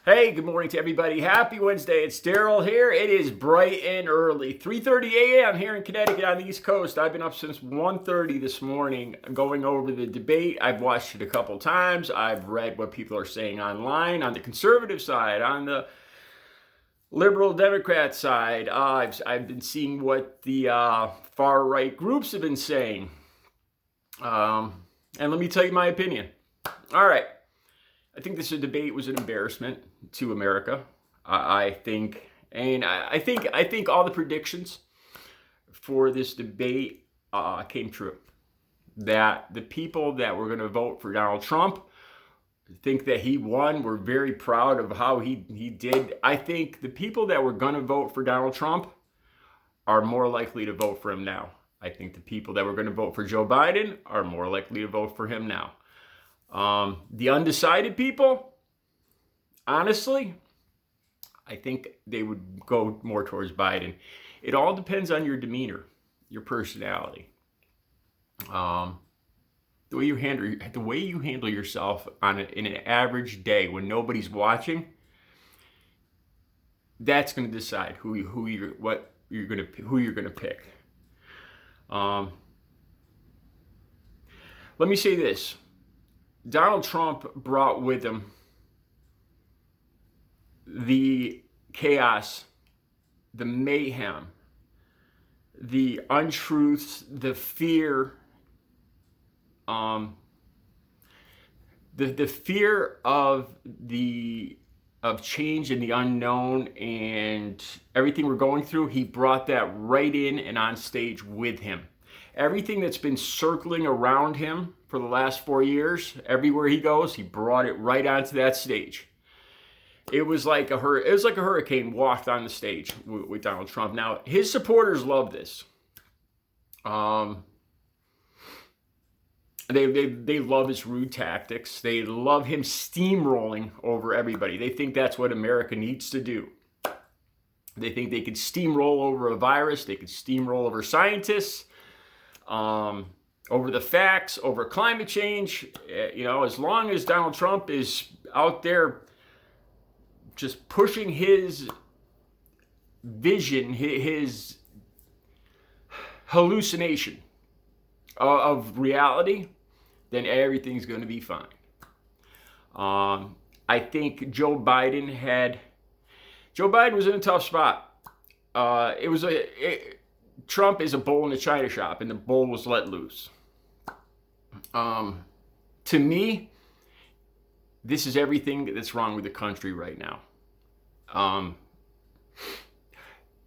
Hey, good morning to everybody. Happy Wednesday. It's Daryl here. It is bright and early. 3:30 a.m. here in Connecticut on the East Coast. I've been up since 1:30 this morning going over the debate. I've watched it a couple times. I've read what people are saying online on the conservative side, on the liberal Democrat side. I've been seeing what the far-right groups have been saying. And let me tell you my opinion. All right. I think this debate was an embarrassment to America. I think all the predictions for this debate came true. That the people that were going to vote for Donald Trump think that he won. We're very proud of how he did. I think the people that were going to vote for Donald Trump are more likely to vote for him now. I think the people that were going to vote for Joe Biden are more likely to vote for him now. The undecided people, honestly, I think they would go more towards Biden. It all depends on your demeanor, your personality, the way you handle yourself in an average day when nobody's watching. That's going to decide who you're going to pick. Let me say this. Donald Trump brought with him the chaos, the mayhem, the untruths, the fear, the fear of change and the unknown and everything we're going through. He brought that right in and on stage with him. Everything that's been circling around him for the last 4 years, everywhere he goes, he brought it right onto that stage. It was like a hurricane walked on the stage with Donald Trump. Now, his supporters love this. They love his rude tactics. They love him steamrolling over everybody. They think that's what America needs to do. They think they could steamroll over a virus. They could steamroll over scientists. Over the facts, over climate change. As long as Donald Trump is out there just pushing his vision, his hallucination of reality, then everything's going to be fine. I think Joe Biden was in a tough spot. Trump is a bull in a china shop, and the bull was let loose. To me, this is everything that's wrong with the country right now.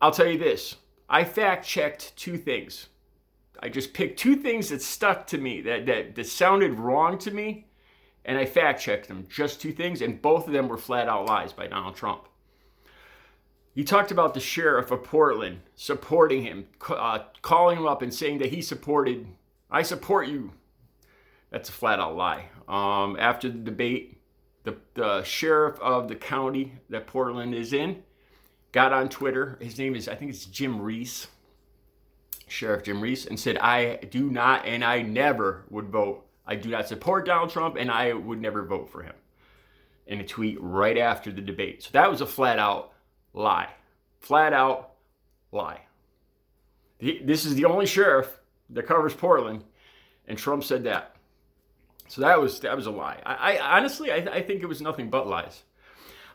I'll tell you this. I fact-checked two things. I just picked two things that stuck to me, that sounded wrong to me, and I fact-checked them. Just two things, and both of them were flat-out lies by Donald Trump. He talked about the sheriff of Portland supporting him, calling him up and saying that I support you. That's a flat-out lie. After the debate, the sheriff of the county that Portland is in got on Twitter. His name is, I think it's Jim Reese, Sheriff Jim Reese, and said, I do not and I never would vote. I do not support Donald Trump, and I would never vote for him. In a tweet right after the debate. So that was a flat-out lie. Flat out lie. This is the only sheriff that covers Portland, and Trump said that. So that was a lie. I honestly think it was nothing but lies.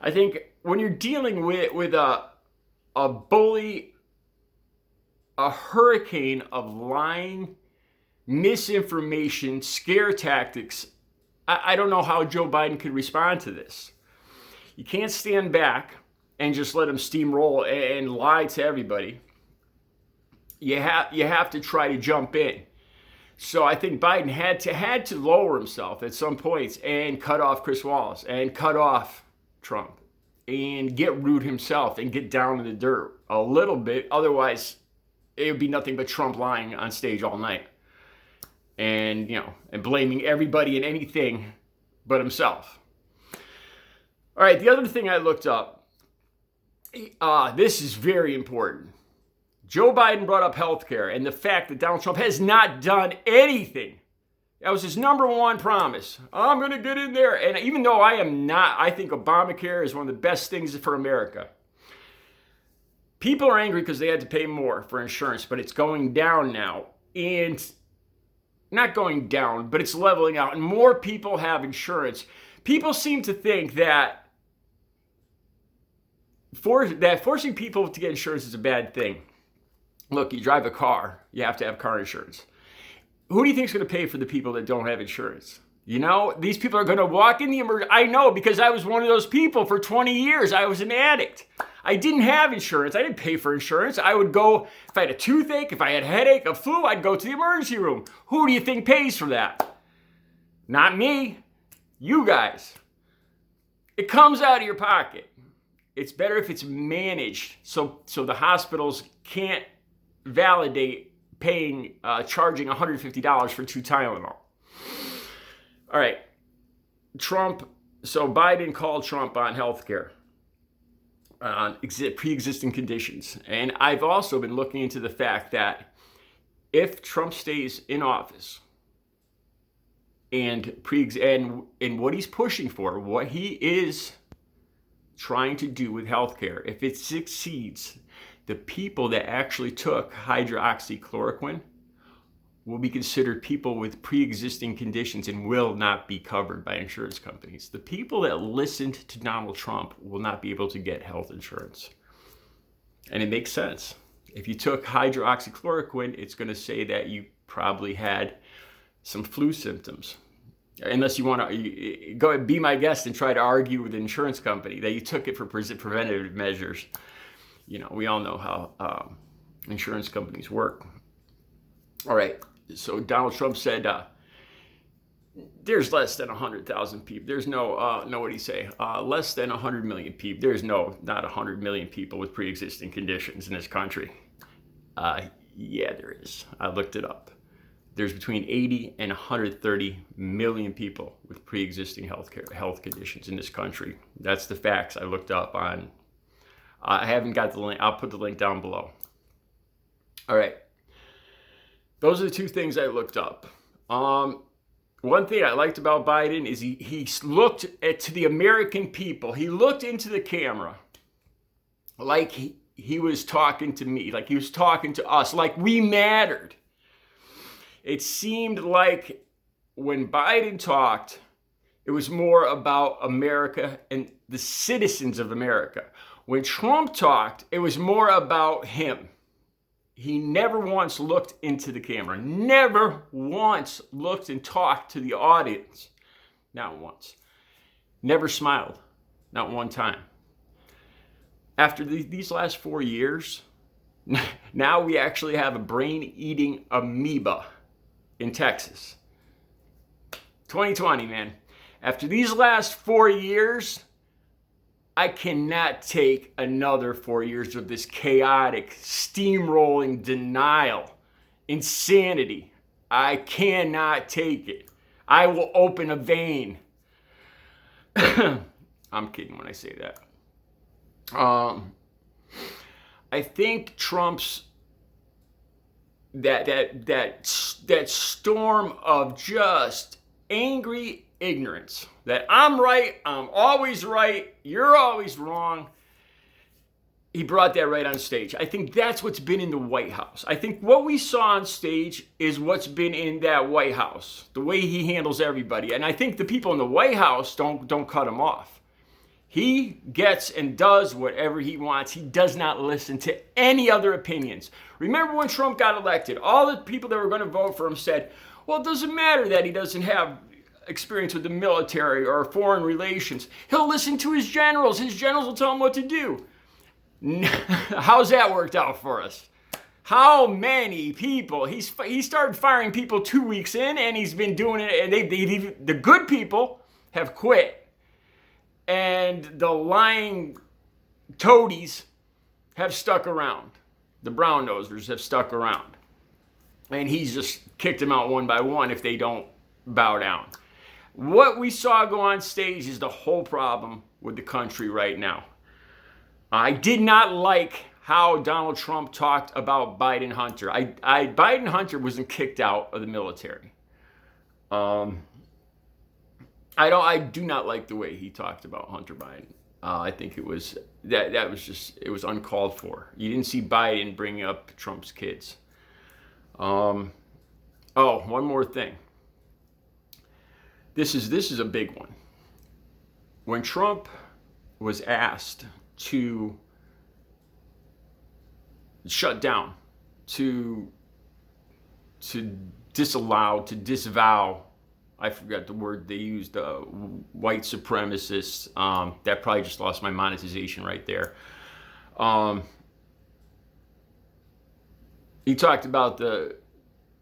I think when you're dealing with a bully, a hurricane of lying, misinformation, scare tactics, I don't know how Joe Biden could respond to this. You can't stand back and just let him steamroll and lie to everybody. You have to try to jump in. So I think Biden had to lower himself at some points and cut off Chris Wallace and cut off Trump and get rude himself and get down in the dirt a little bit. Otherwise, it would be nothing but Trump lying on stage all night and blaming everybody and anything but himself. All right, the other thing I looked up, this is very important. Joe Biden brought up healthcare and the fact that Donald Trump has not done anything That was his number one promise. I'm going to get in there. And even though I am not, I think Obamacare is one of the best things for America. People are angry because they had to pay more for insurance, but it's going down now. And not going down, but it's leveling out. And more people have insurance. People seem to think that forcing people to get insurance is a bad thing. Look, you drive a car, you have to have car insurance. Who do you think is going to pay for the people that don't have insurance? You know, these people are going to walk in the emergency. I know, because I was one of those people for 20 years. I was an addict. I didn't have insurance. I didn't pay for insurance. I would go, if I had a toothache, if I had a headache, a flu, I'd go to the emergency room. Who do you think pays for that? Not me. You guys. It comes out of your pocket. It's better if it's managed so the hospitals can't validate charging $150 for 2 Tylenol. All right, Trump. So Biden called Trump on healthcare, on pre-existing conditions. And I've also been looking into the fact that if Trump stays in office and what he's pushing for, what he is trying to do with healthcare, if it succeeds, the people that actually took hydroxychloroquine will be considered people with pre-existing conditions and will not be covered by insurance companies. The people that listened to Donald Trump will not be able to get health insurance. And it makes sense. If you took hydroxychloroquine, it's going to say that you probably had some flu symptoms. Unless you want to go be my guest and try to argue with the insurance company that you took it for preventative measures. You know, we all know how insurance companies work. All right, so Donald Trump said there's less than 100,000 people. There's what do you say? Less than 100 million people. There's not 100 million people with pre-existing conditions in this country. Yeah, there is. I looked it up. There's between 80 and 130 million people with pre-existing health conditions in this country. That's the facts I looked up on. I haven't got the link. I'll put the link down below. All right. Those are the 2 things I looked up. One thing I liked about Biden is he looked to the American people. He looked into the camera like he was talking to me, like he was talking to us, like we mattered. It seemed like when Biden talked, it was more about America and the citizens of America. When Trump talked, it was more about him. He never once looked into the camera, never once looked and talked to the audience. Not once. Never smiled. Not one time. After these last 4 years, now we actually have a brain-eating amoeba in Texas. 2020, man. After these last 4 years, I cannot take another 4 years of this chaotic, steamrolling denial, insanity. I cannot take it. I will open a vein. I'm kidding when I say that. I think Trump's that storm of just angry ignorance, that I'm right, I'm always right, you're always wrong. He brought that right on stage. I think that's what's been in the White House. I think what we saw on stage is what's been in that White House, the way he handles everybody. And I think the people in the White House don't cut him off. He gets and does whatever he wants. He does not listen to any other opinions. Remember when Trump got elected, all the people that were going to vote for him said, well, it doesn't matter that he doesn't have experience with the military or foreign relations. He'll listen to his generals. His generals will tell him what to do. How's that worked out for us? How many people? He started firing people 2 weeks in, and he's been doing it, and the good people have quit. And the lying toadies have stuck around. The brown nosers have stuck around. And he's just kicked them out one by one if they don't bow down. What we saw go on stage is the whole problem with the country right now. I did not like how Donald Trump talked about Biden Hunter. Biden Hunter wasn't kicked out of the military. I do not like the way he talked about Hunter Biden. I think it was it was uncalled for. You didn't see Biden bring up Trump's kids. Oh, one more thing. This is a big one. When Trump was asked to shut down, to disavow, I forgot the word they used, white supremacists. That probably just lost my monetization right there. He talked about the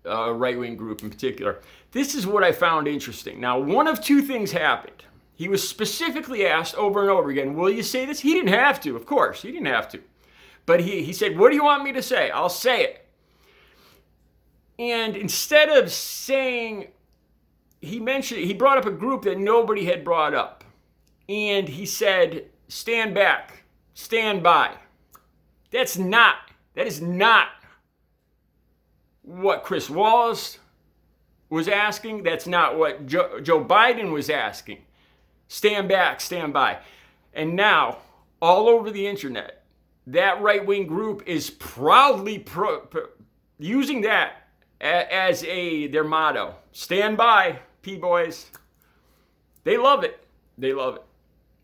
right-wing group in particular. This is what I found interesting. Now, one of two things happened. He was specifically asked over and over again, will you say this? He didn't have to, of course. He didn't have to. But he said, what do you want me to say? I'll say it. And instead of saying, he brought up a group that nobody had brought up. And he said, stand back, stand by. That is not what Chris Wallace was asking. That's not what Joe Biden was asking. Stand back, stand by. And now, all over the internet, that right-wing group is proudly using that as their motto. Stand by, P-boys. They love it. They love it.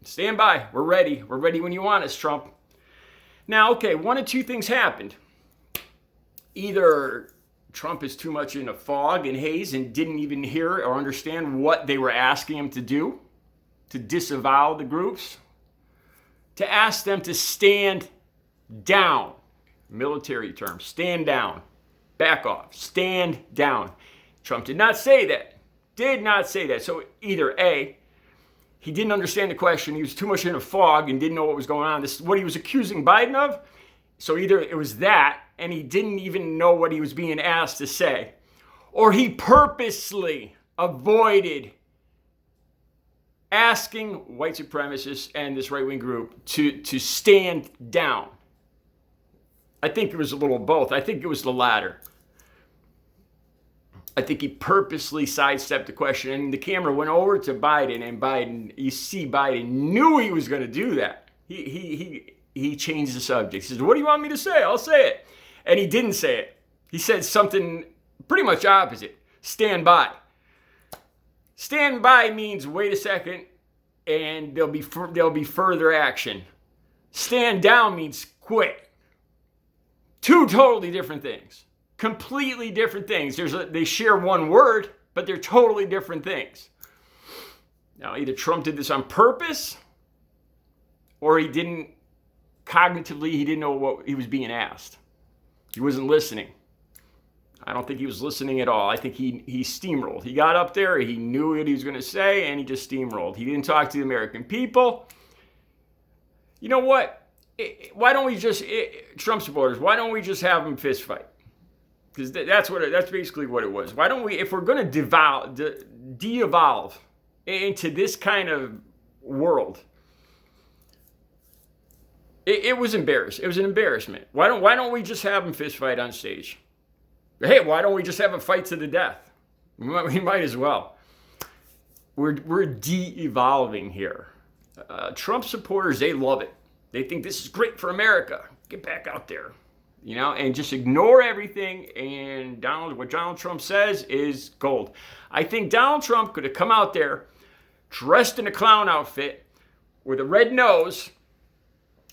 Stand by. We're ready. We're ready when you want us, Trump. Now, okay, one of two things happened. Either Trump is too much in a fog and haze and didn't even hear or understand what they were asking him to do, to disavow the groups, to ask them to stand down. Military term, stand down, back off, stand down. Trump did not say that. Did not say that. So either A, he didn't understand the question, he was too much in a fog and didn't know what was going on. This is what he was accusing Biden of. So either it was that, and he didn't even know what he was being asked to say, or he purposely avoided asking white supremacists and this right-wing group to stand down. I think it was a little both. I think it was the latter. I think he purposely sidestepped the question, and the camera went over to Biden, and you see Biden knew he was going to do that. He changed the subject. He says, what do you want me to say? I'll say it. And he didn't say it. He said something pretty much opposite. Stand by. Stand by means wait a second and there'll be further action. Stand down means quit. Two totally different things. Completely different things. They share one word, but they're totally different things. Now, either Trump did this on purpose or he didn't know what he was being asked. He wasn't listening. I don't think he was listening at all. I think he steamrolled. He got up there, he knew what he was going to say, and he just steamrolled. He didn't talk to the American people. You know what? Why don't we just, Trump supporters, why don't we just have them fist fight? Because that's basically what it was. Why don't we, if we're going to de-evolve into this kind of world, it was embarrassing. It was an embarrassment. Why don't we just have them fist fight on stage? Hey, why don't we just have a fight to the death? We might as well. We're de-evolving here. Trump supporters, they love it. They think this is great for America. Get back out there, and just ignore everything. And what Donald Trump says is gold. I think Donald Trump could have come out there dressed in a clown outfit with a red nose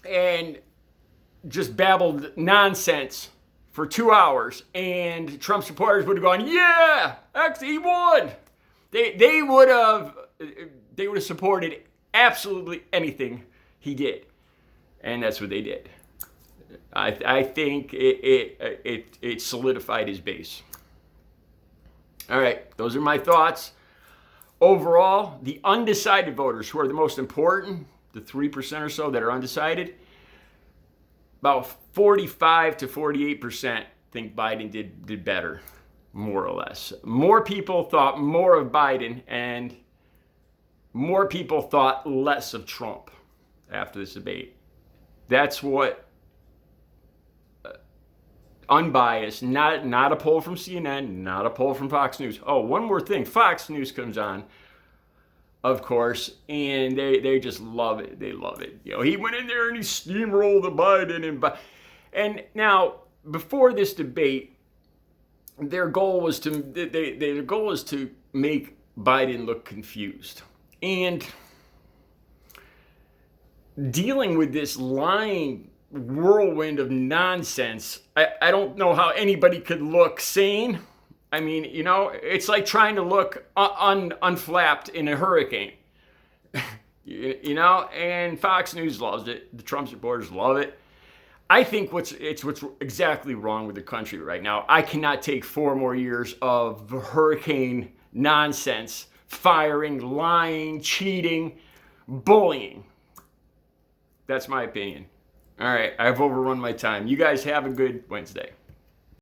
and just babbled nonsense for 2 hours, and Trump supporters would have gone, yeah, actually he won. They would have supported absolutely anything he did, and that's what they did. I think it solidified his base. All right, those are my thoughts. Overall, the undecided voters, who are the most important, the 3% or so that are undecided, about 45 to 48% think Biden did better, more or less. More people thought more of Biden, and more people thought less of Trump after this debate. That's what unbiased, not a poll from CNN, not a poll from Fox News. Oh, one more thing. Fox News comes on, of course, and they just love it. They love it. You know, he went in there and he steamrolled the Biden and now before this debate, their goal was to make Biden look confused. And dealing with this lying whirlwind of nonsense, I don't know how anybody could look sane. I mean, you know, it's like trying to look unflapped in a hurricane. You know, and Fox News loves it. The Trump supporters love it. I think what's exactly wrong with the country right now. I cannot take 4 more years of hurricane nonsense, firing, lying, cheating, bullying. That's my opinion. All right, I've overrun my time. You guys have a good Wednesday.